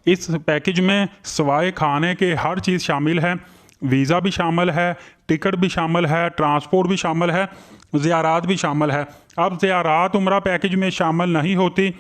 इस पैकेज में सवाए खाने के हर चीज़ शामिल है, वीज़ा भी शामिल है, टिकट भी शामिल है, ट्रांसपोर्ट भी शामिल है, ज़ियारात भी शामिल है। अब ज़ियारात उम्रा पैकेज में शामिल नहीं होती,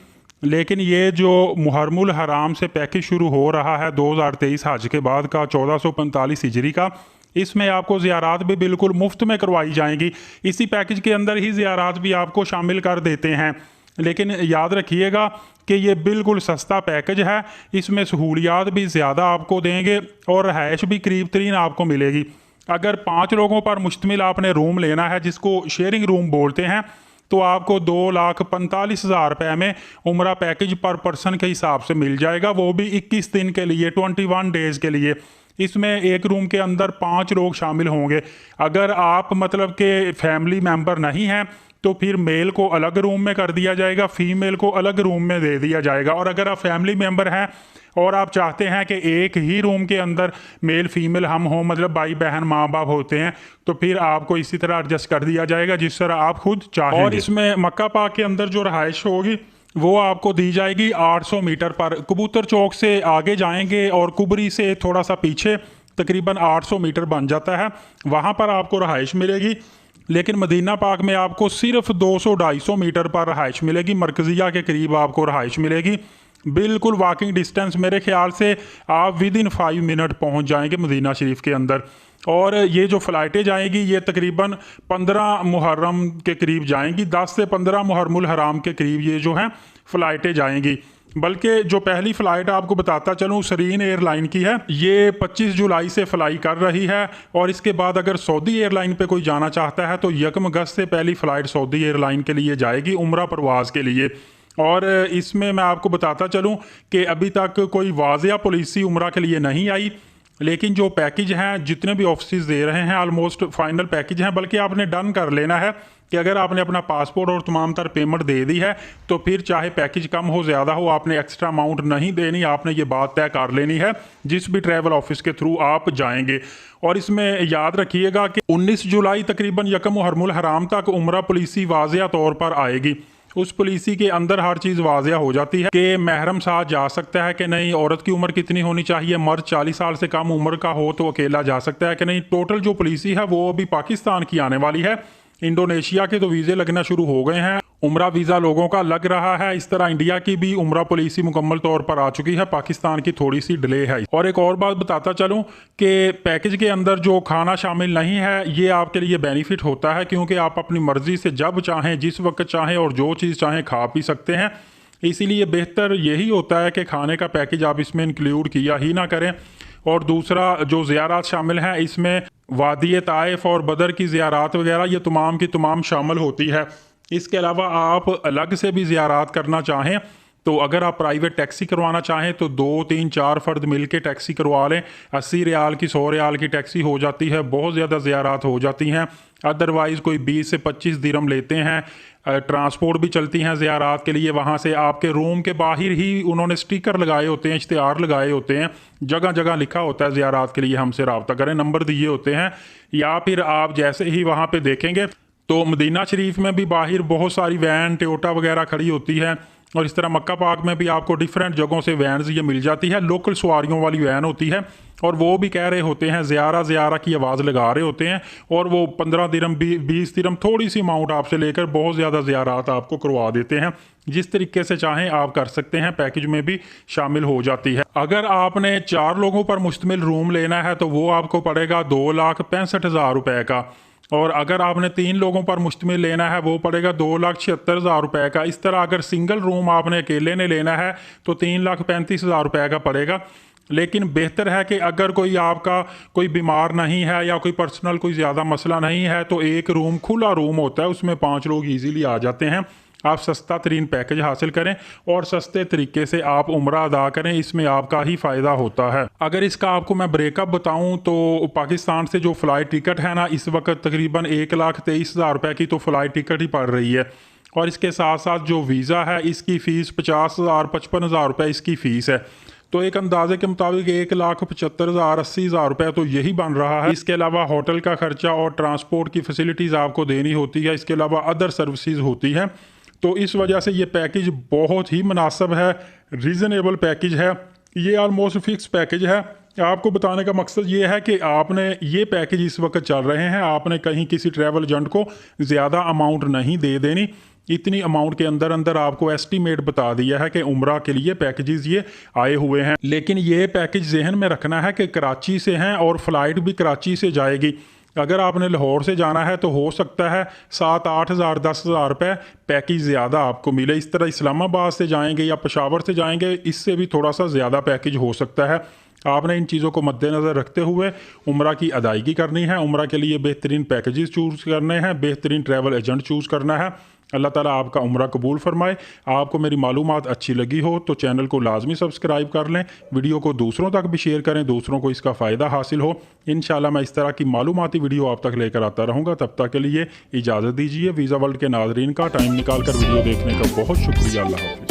लेकिन ये जो मुहर्रमुल हराम से पैकेज शुरू हो रहा है 2023 हज के बाद का 1445 हिजरी का, इसमें आपको ज़ियारात भी बिल्कुल मुफ्त में करवाई जाएंगी। इसी पैकेज के अंदर ही ज़ियारात भी आपको शामिल कर देते हैं। लेकिन याद रखिएगा कि ये बिल्कुल सस्ता पैकेज है, इसमें सहूलियात भी ज़्यादा आपको देंगे और रहायश भी करीब तरीन आपको मिलेगी। अगर 5 लोगों पर मुश्तमिल आपने रूम लेना है, जिसको शेयरिंग रूम बोलते हैं, तो आपको 2,45,000 रुपये में उम्रा पैकेज पर पर्सन के हिसाब से मिल जाएगा, वो भी 21 दिन के लिए, 21 डेज़ के लिए। इसमें एक रूम के अंदर 5 लोग शामिल होंगे। अगर आप मतलब के फैमिली मेम्बर नहीं हैं तो फिर मेल को अलग रूम में कर दिया जाएगा, फीमेल को अलग रूम में दे दिया जाएगा। और अगर आप फैमिली मेम्बर हैं और आप चाहते हैं कि एक ही रूम के अंदर मेल फीमेल हम हों, मतलब भाई बहन माँ बाप होते हैं, तो फिर आपको इसी तरह एडजस्ट कर दिया जाएगा जिस तरह आप खुद चाहेंगे। और इसमें मक्का पाक के अंदर जो रहायश होगी वो आपको दी जाएगी 800 मीटर पर। कबूतर चौक से आगे जाएंगे और कुबरी से थोड़ा सा पीछे तकरीबन 800 मीटर बन जाता है, वहाँ पर आपको रहायश मिलेगी। लेकिन मदीना पाक में आपको सिर्फ 200-250 मीटर पर रहायश मिलेगी, मरकज़िया के करीब आपको रहायश मिलेगी। बिल्कुल वॉकिंग डिस्टेंस, मेरे ख्याल से आप विद इन 5 मिनट पहुंच जाएंगे मदीना शरीफ के अंदर। और ये जो फ़्लाइटें जाएंगी ये तकरीबन 15 मुहर्रम के करीब जाएंगी, 10 से 15 मुहर्रमुल हराम के करीब ये जो हैं फ़्लाइटें जाएंगी। बल्कि जो पहली फ़्लाइट आपको बताता चलूँ सरीन एयरलाइन की है, ये 25 जुलाई से फ्लाई कर रही है। और इसके बाद अगर सऊदी एयरलाइन पे कोई जाना चाहता है तो 1 अगस्त से पहली फ़्लाइट सऊदी एयरलाइन के लिए जाएगी उम्रा परवाज़ के लिए। और इसमें मैं आपको बताता चलूँ कि अभी तक कोई वाज़िया पॉलिसी उम्रा के लिए नहीं आई, लेकिन जो पैकेज हैं जितने भी ऑफिस दे रहे हैं ऑलमोस्ट फाइनल पैकेज हैं। बल्कि आपने डन कर लेना है कि अगर आपने अपना पासपोर्ट और तमाम तर पेमेंट दे दी है तो फिर चाहे पैकेज कम हो ज़्यादा हो, आपने एक्स्ट्रा अमाउंट नहीं देनी, आपने ये बात तय कर लेनी है जिस भी ट्रैवल ऑफिस के थ्रू आप जाएंगे। और इसमें याद रखिएगा कि 19 जुलाई तकरीबन यकम मुहर्रमुल हराम तक उम्रा पॉलिसी वाज़िया तौर पर आएगी। उस पॉलिसी के अंदर हर चीज़ वाज़िया हो जाती है कि महरम साथ जा सकता है कि नहीं, औरत की उम्र कितनी होनी चाहिए, मर्द 40 साल से कम उम्र का हो तो अकेला जा सकता है कि नहीं। टोटल जो पॉलिसी है वो अभी पाकिस्तान की आने वाली है। इंडोनेशिया के तो वीज़े लगना शुरू हो गए हैं, उम्रा वीज़ा लोगों का लग रहा है। इस तरह इंडिया की भी उम्रा पॉलिसी मुकम्मल तौर पर आ चुकी है, पाकिस्तान की थोड़ी सी डिले है। और एक और बात बताता चलूँ कि पैकेज के अंदर जो खाना शामिल नहीं है ये आपके लिए बेनिफिट होता है, क्योंकि आप अपनी मर्ज़ी से जब चाहें, जिस वक्त चाहें और जो चीज़ चाहें खा पी सकते हैं। इसीलिए बेहतर यही होता है कि खाने का पैकेज आप इसमें इंक्लूड किया ही ना करें। और दूसरा जो ज़ियारात शामिल हैं इसमें वादी ताइफ और बदर की ज़ियारात वगैरह ये तमाम की तमाम शामिल होती है। इसके अलावा आप अलग से भी ज़ियारात करना चाहें तो अगर आप प्राइवेट टैक्सी करवाना चाहें तो 2, 3, 4 फ़र्द मिल के टैक्सी करवा लें। 80 रियाल की 100 रियाल की टैक्सी हो जाती है, बहुत ज़्यादा ज़ियारात हो जाती हैं। अदरवाइज़ कोई 20 से 25 दिरहम लेते हैं। ट्रांसपोर्ट भी चलती हैं ज़ियारात के लिए, वहाँ से आपके रूम के बाहर ही उन्होंने स्टिकर लगाए होते हैं, इश्तिहार लगाए होते हैं, जगह जगह लिखा होता है ज़ियारात के लिए हमसे रब्ता करें, नंबर दिए होते हैं। या फिर आप जैसे ही वहाँ पे देखेंगे तो मदीना शरीफ में भी बाहर बहुत सारी वैन टोयोटा वगैरह खड़ी होती है। और इस तरह मक्का पाक में भी आपको डिफरेंट जगहों से वैन ये मिल जाती है, लोकल सवारियों वाली वैन होती है। और वो भी कह रहे होते हैं ज़ियारा ज़ियारा की आवाज़ लगा रहे होते हैं, और वो 15 दिरहम 20 दिरहम थोड़ी सी अमाउंट आपसे लेकर बहुत ज़्यादा ज़ियारात आपको करवा देते हैं। जिस तरीके से चाहें आप कर सकते हैं, पैकेज में भी शामिल हो जाती है। अगर आपने 4 लोगों पर मुश्तमिल रूम लेना है तो वो आपको पड़ेगा 2,65,000 रुपये का। और अगर आपने 3 लोगों पर मुश्तमिल लेना है वो पड़ेगा 2,76,000 रुपये का। इस तरह अगर सिंगल रूम आपने अकेले ने लेना है तो 3,35,000 रुपये का पड़ेगा। लेकिन बेहतर है कि अगर कोई आपका कोई बीमार नहीं है या कोई पर्सनल कोई ज़्यादा मसला नहीं है तो एक रूम खुला रूम होता है, उसमें 5 लोग ईजीली आ जाते हैं। आप सस्ता तरीन पैकेज हासिल करें और सस्ते तरीके से आप उम्रा अदा करें, इसमें आपका ही फ़ायदा होता है। अगर इसका आपको मैं ब्रेकअप बताऊं तो पाकिस्तान से जो फ़्लाइट टिकट है ना, इस वक्त तकरीबन 1,23,000 रुपये की तो फ़्लाइट टिकट ही पड़ रही है। और इसके साथ साथ जो वीज़ा है इसकी फ़ीस 50,000 55,000 रुपये इसकी फ़ीस है। तो एक अंदाजे के मुताबिक 1,75,000 80,000 रुपये तो यही बन रहा है। इसके अलावा होटल का खर्चा और ट्रांसपोर्ट की फैसिलिटीज़ आपको देनी होती है। इसके अलावा अदर सर्विसेज होती हैं। तो इस वजह से ये पैकेज बहुत ही मुनासिब है, रीज़नेबल पैकेज है। ये ऑलमोस्ट फिक्स पैकेज है। आपको बताने का मकसद ये है कि आपने ये पैकेज इस वक्त चल रहे हैं, आपने कहीं किसी ट्रैवल एजेंट को ज़्यादा अमाउंट नहीं दे देनी। इतनी अमाउंट के अंदर अंदर आपको एस्टीमेट बता दिया है कि उम्रा के लिए पैकेजेस ये आए हुए हैं। लेकिन ये पैकेज जहन में रखना है कि कराची से हैं और फ़्लाइट भी कराची से जाएगी। अगर आपने लाहौर से जाना है तो हो सकता है 7-8 हज़ार 10 हज़ार रुपये पैकेज ज़्यादा आपको मिले। इस तरह इस्लामाबाद से जाएंगे या पेशावर से जाएंगे, इससे भी थोड़ा सा ज़्यादा पैकेज हो सकता है। आपने इन चीज़ों को मद्देनज़र रखते हुए उम्रा की अदायगी करनी है। उम्रा के लिए बेहतरीन पैकेजेस चूज़ करने हैं, बेहतरीन ट्रैवल एजेंट चूज़ करना है। अल्लाह ताला आपका उम्रा कबूल फरमाए। आपको मेरी मालूमात अच्छी लगी हो तो चैनल को लाजमी सब्सक्राइब कर लें, वीडियो को दूसरों तक भी शेयर करें, दूसरों को इसका फ़ायदा हासिल हो। इंशाल्लाह मैं इस तरह की मालूमाती वीडियो आप तक लेकर आता रहूँगा। तब तक के लिए इजाज़त दीजिए। वीज़ा वर्ल्ड के नाज़रीन का टाइम निकाल कर वीडियो देखने का बहुत शुक्रिया। अल्लाह हाफ़िज़।